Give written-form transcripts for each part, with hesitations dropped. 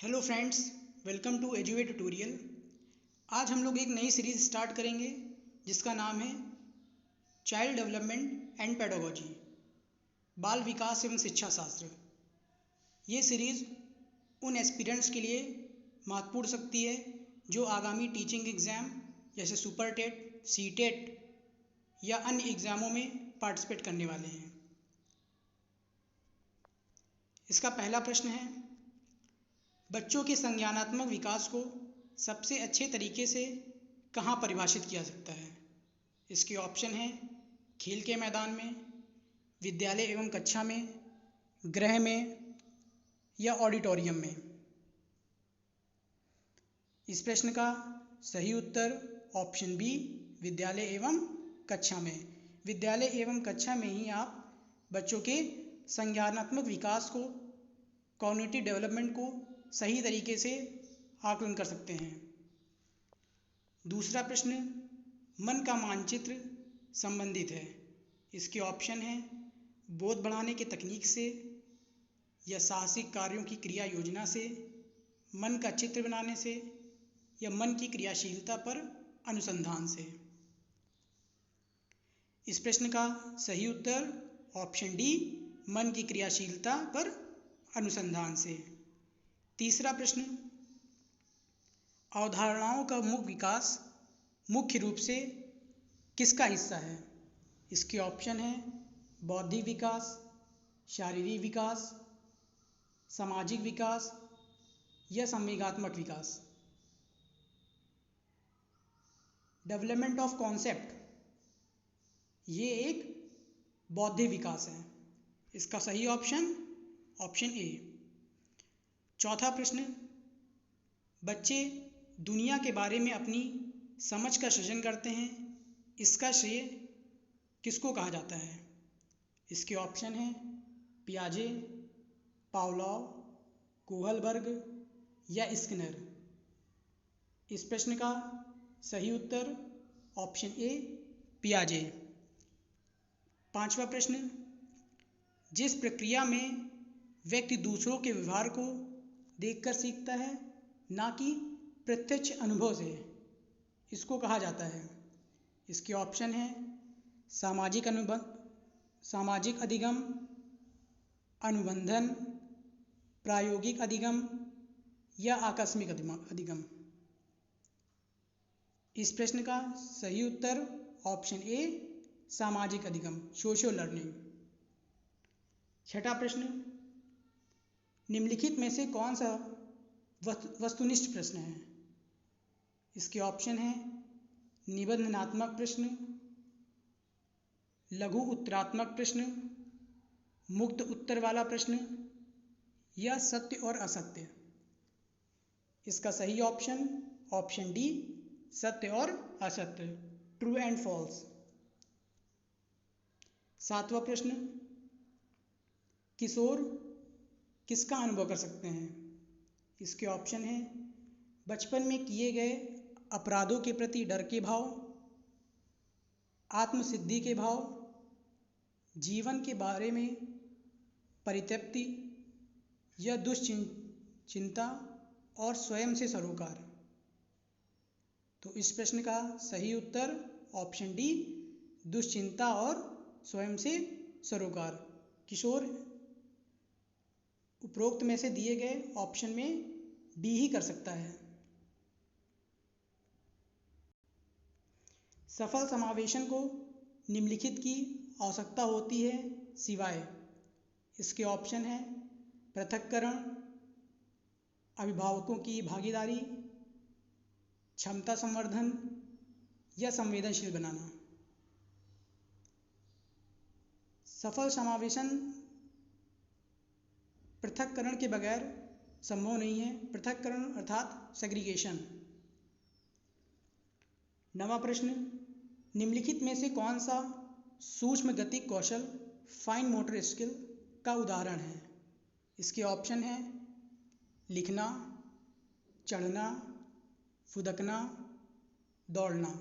Hello friends, welcome to एजुवे tutorial. आज हम लोग एक नई सीरीज़ स्टार्ट करेंगे जिसका नाम है चाइल्ड डेवलपमेंट एंड पेडागोजी, बाल विकास एवं शिक्षा शास्त्र। ये सीरीज़ उन एस्पिरेंट्स के लिए महत्वपूर्ण सकती है जो आगामी टीचिंग एग्ज़ाम जैसे सुपर टेट, सी टेट या अन्य एग्ज़ामों में पार्टिसिपेट करने वाले हैं। इसका पहला प्रश्न है, बच्चों के संज्ञानात्मक विकास को सबसे अच्छे तरीके से कहाँ परिभाषित किया सकता है? इसके ऑप्शन हैं खेल के मैदान में, विद्यालय एवं कक्षा में, गृह में या ऑडिटोरियम में। इस प्रश्न का सही उत्तर ऑप्शन बी, विद्यालय एवं कक्षा में। विद्यालय एवं कक्षा में ही आप बच्चों के संज्ञानात्मक विकास को, कॉग्निटिव डेवलपमेंट को सही तरीके से आकलन कर सकते हैं। दूसरा प्रश्न मन का मानचित्र संबंधित है। इसके ऑप्शन हैं बोध बढ़ाने की तकनीक से या साहसिक कार्यों की क्रिया योजना से, मन का चित्र बनाने से या मन की क्रियाशीलता पर अनुसंधान से। इस प्रश्न का सही उत्तर ऑप्शन डी, मन की क्रियाशीलता पर अनुसंधान से। तीसरा प्रश्न, अवधारणाओं का मुख्य विकास मुख्य रूप से किसका हिस्सा है? इसके ऑप्शन हैं बौद्धिक विकास, शारीरिक विकास, सामाजिक विकास या संवेगात्मक विकास। डेवलपमेंट ऑफ कॉन्सेप्ट ये एक बौद्धिक विकास है। इसका सही ऑप्शन ए। चौथा प्रश्न, बच्चे दुनिया के बारे में अपनी समझ का सृजन करते हैं, इसका श्रेय किसको कहा जाता है? इसके ऑप्शन हैं पियाजे, पावलोव, कोहलबर्ग या स्किनर। इस प्रश्न का सही उत्तर ऑप्शन ए, पियाजे। पांचवा प्रश्न, जिस प्रक्रिया में व्यक्ति दूसरों के व्यवहार को देखकर सीखता है ना कि प्रत्यक्ष अनुभव से, इसको कहा जाता है? इसके ऑप्शन हैं सामाजिक अधिगम, अनुबंधन, प्रायोगिक अधिगम या आकस्मिक अधिगम। इस प्रश्न का सही उत्तर ऑप्शन ए, सामाजिक अधिगम, सोशियल लर्निंग। छठा प्रश्न, निम्नलिखित में से कौन सा वस्तुनिष्ठ प्रश्न है? इसके ऑप्शन हैं निबंधनात्मक प्रश्न, लघु उत्तरात्मक प्रश्न, मुक्त उत्तर वाला प्रश्न या सत्य और असत्य। इसका सही ऑप्शन डी, सत्य और असत्य, ट्रू एंड फॉल्स। सातवां प्रश्न, किशोर किसका अनुभव कर सकते हैं? इसके ऑप्शन हैं बचपन में किए गए अपराधों के प्रति डर के भाव, आत्मसिद्धि के भाव, जीवन के बारे में परितृप्ति या दुश्चिंता और स्वयं से सरोकार। तो इस प्रश्न का सही उत्तर ऑप्शन डी, दुश्चिंता और स्वयं से सरोकार। किशोर उपरोक्त में से दिए गए ऑप्शन में डी ही कर सकता है। सफल समावेशन को निम्नलिखित की आवश्यकता होती है सिवाय। इसके ऑप्शन हैं पृथक्करण, अभिभावकों की भागीदारी, क्षमता संवर्धन या संवेदनशील बनाना। सफल समावेशन पृथक्करण के बगैर संभव नहीं है। पृथक्करण अर्थात सेग्रीगेशन। नवा प्रश्न, निम्नलिखित में से कौन सा सूक्ष्म गतिक कौशल, फाइन मोटर स्किल का उदाहरण है? इसके ऑप्शन हैं लिखना, चढ़ना, फुदकना, दौड़ना।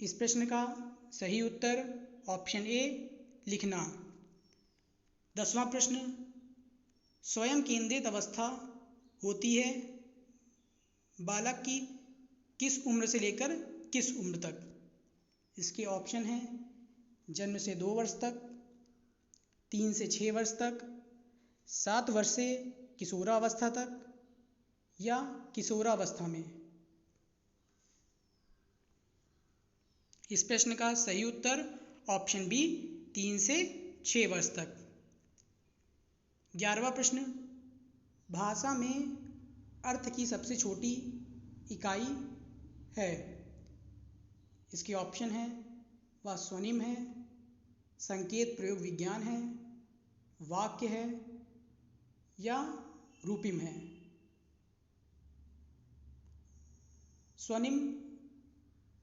इस प्रश्न का सही उत्तर ऑप्शन ए, लिखना। 10वां प्रश्न, स्वयं केंद्रित अवस्था होती है बालक की किस उम्र से लेकर किस उम्र तक? इसके ऑप्शन हैं जन्म से 2 वर्ष तक, 3 से 6 वर्ष तक, 7 वर्ष से किशोरावस्था तक या किशोरावस्था में। इस प्रश्न का सही उत्तर ऑप्शन बी 3 से 6 वर्ष तक। 11वां प्रश्न, भाषा में अर्थ की सबसे छोटी इकाई है। इसके ऑप्शन है वह स्वनिम है, संकेत प्रयोग विज्ञान है, वाक्य है या रूपिम है। स्वनिम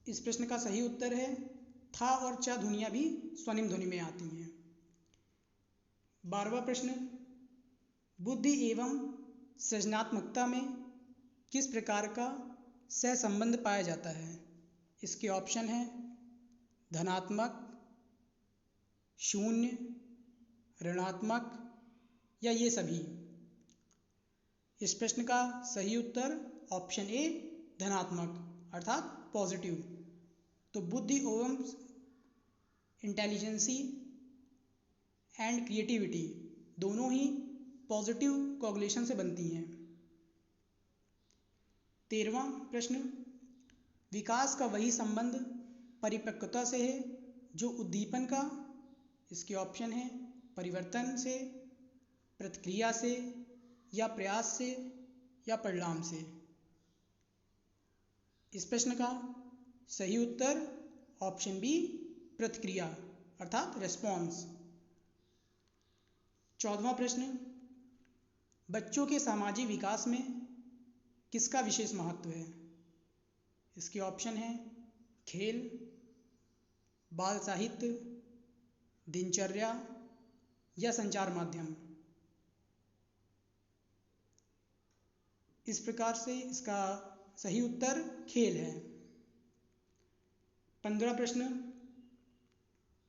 इस प्रश्न का सही उत्तर है। था और च ध्वनियाँ भी स्वनिम ध्वनि में आती हैं। 12वां प्रश्न, बुद्धि एवं सृजनात्मकता में किस प्रकार का सहसंबंध पाया जाता है? इसके ऑप्शन हैं धनात्मक, शून्य, ऋणात्मक या ये सभी। इस प्रश्न का सही उत्तर ऑप्शन ए धनात्मक अर्थात पॉजिटिव। तो बुद्धि एवं इंटेलिजेंसी एंड क्रिएटिविटी दोनों ही पॉजिटिव कोरिलेशन से बनती हैं। 13वां प्रश्न, विकास का वही संबंध परिपक्वता से है जो उद्दीपन का। इसके ऑप्शन हैं परिवर्तन से, प्रतिक्रिया से या प्रयास से या परिणाम से। इस प्रश्न का सही उत्तर ऑप्शन बी प्रतिक्रिया अर्थात रेस्पॉन्स। 14वां प्रश्न, बच्चों के सामाजिक विकास में किसका विशेष महत्व है? इसके ऑप्शन हैं खेल, बाल साहित्य, दिनचर्या या संचार माध्यम। इस प्रकार से इसका सही उत्तर खेल है। 15वां प्रश्न,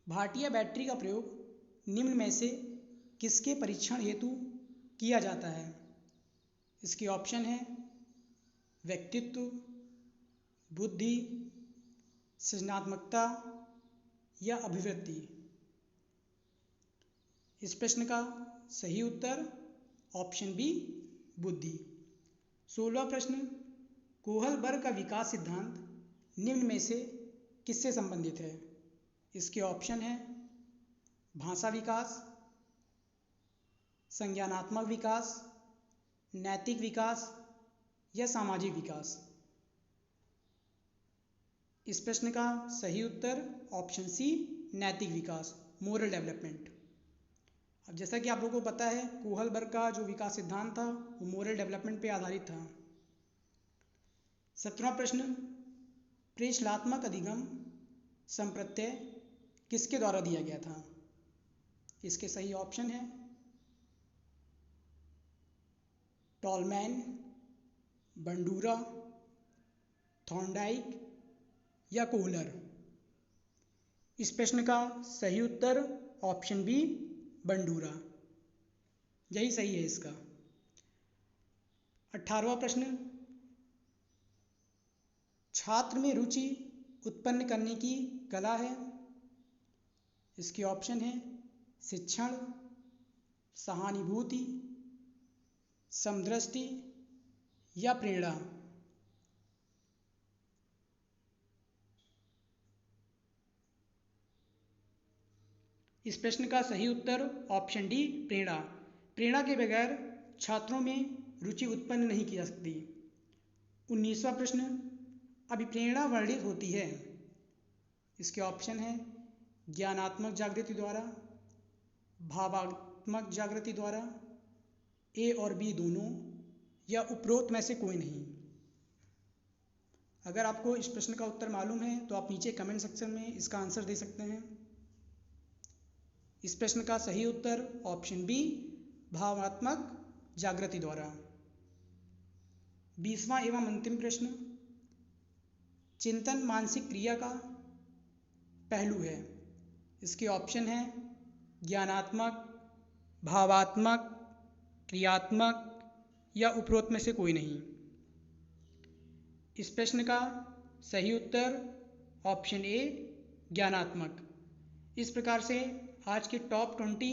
भाटिया बैटरी का प्रयोग निम्न में से किसके परीक्षण हेतु किया जाता है? इसके ऑप्शन हैं व्यक्तित्व, बुद्धि, सृजनात्मकता या अभिवृद्धि। इस प्रश्न का सही उत्तर ऑप्शन बी बुद्धि। 16वां प्रश्न, कोहलबर्ग का विकास सिद्धांत निम्न में से किससे संबंधित है? इसके ऑप्शन हैं भाषा विकास, संज्ञानात्मक विकास, नैतिक विकास या सामाजिक विकास। इस प्रश्न का सही उत्तर ऑप्शन सी नैतिक विकास, मोरल डेवलपमेंट। अब जैसा कि आप लोगों को पता है कोहलबर्ग का जो विकास सिद्धांत था वो मोरल डेवलपमेंट पे आधारित था। 17वां प्रश्न, प्रेषणात्मक अधिगम संप्रत्यय किसके द्वारा दिया गया था? इसके सही ऑप्शन है टॉलमैन, बंडूरा, थॉर्नडाइक या कोहलर। इस प्रश्न का सही उत्तर ऑप्शन बी बंडूरा, यही सही है इसका। 18वां प्रश्न, छात्र में रुचि उत्पन्न करने की कला है। इसके ऑप्शन हैं शिक्षण, सहानुभूति, समदृष्टि या प्रेरणा। इस प्रश्न का सही उत्तर ऑप्शन डी प्रेरणा। प्रेरणा के बगैर छात्रों में रुचि उत्पन्न नहीं की जा सकती। 19वां प्रश्न, अभिप्रेरणा वर्णित होती है। इसके ऑप्शन हैं ज्ञानात्मक जागृति द्वारा, भावात्मक जागृति द्वारा, ए और बी दोनों या उपरोक्त में से कोई नहीं। अगर आपको इस प्रश्न का उत्तर मालूम है तो आप नीचे कमेंट सेक्शन में इसका आंसर दे सकते हैं। इस प्रश्न का सही उत्तर ऑप्शन बी भावात्मक जागृति द्वारा। 20वां एवं अंतिम प्रश्न, चिंतन मानसिक क्रिया का पहलू है। इसके ऑप्शन हैं ज्ञानात्मक, भावात्मक, क्रियात्मक या उपरोक्त में से कोई नहीं। इस प्रश्न का सही उत्तर ऑप्शन ए ज्ञानात्मक। इस प्रकार से आज के टॉप 20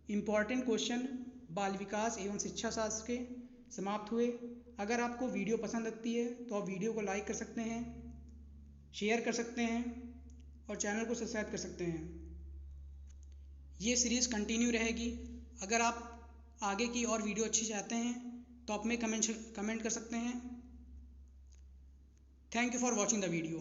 इम्पॉर्टेंट क्वेश्चन बाल विकास एवं शिक्षा शास्त्र के समाप्त हुए। अगर आपको वीडियो पसंद लगती है तो आप वीडियो को लाइक कर सकते हैं, शेयर कर सकते हैं और चैनल को सब्सक्राइब कर सकते हैं। ये सीरीज़ कंटिन्यू रहेगी। अगर आप आगे की और वीडियो अच्छी चाहते हैं तो आप में कमेंट कर सकते हैं। Thank you for watching the video.